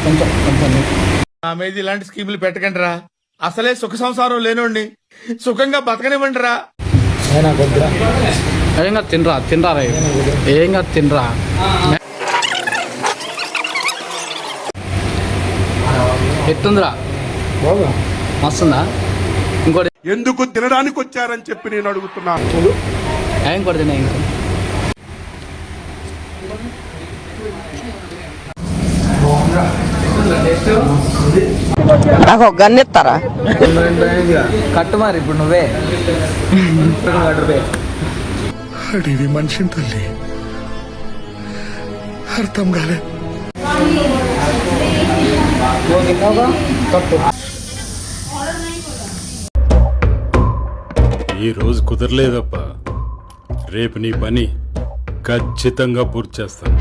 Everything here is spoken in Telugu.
కొంచెం కొంచెం మీద ఇలాంటి స్కీములు పెట్టకండి రా. అసలే సుఖ సంసారం లేనోండి, సుఖంగా బతకనివ్వండి రా. ఏం కాదు తినరా తినరా రే, ఏం కాదు తినరా. ఎట్టుందిరా మస్తుందా? ఇంకోటి ఎందుకు తినడానికి వచ్చారని చెప్పి నేను అడుగుతున్నాను. ఇంకోటి తిన్నా ఇంకో నాకు ఒక గన్ ఇస్తారా? కట్టు మరి ఇప్పుడు నువ్వే అడివి మనిషిని తల్లి అర్థం కాలే. ఈ రోజు కుదరలేదప్ప, రేపు నీ పని ఖచ్చితంగా పూర్తి చేస్తాను.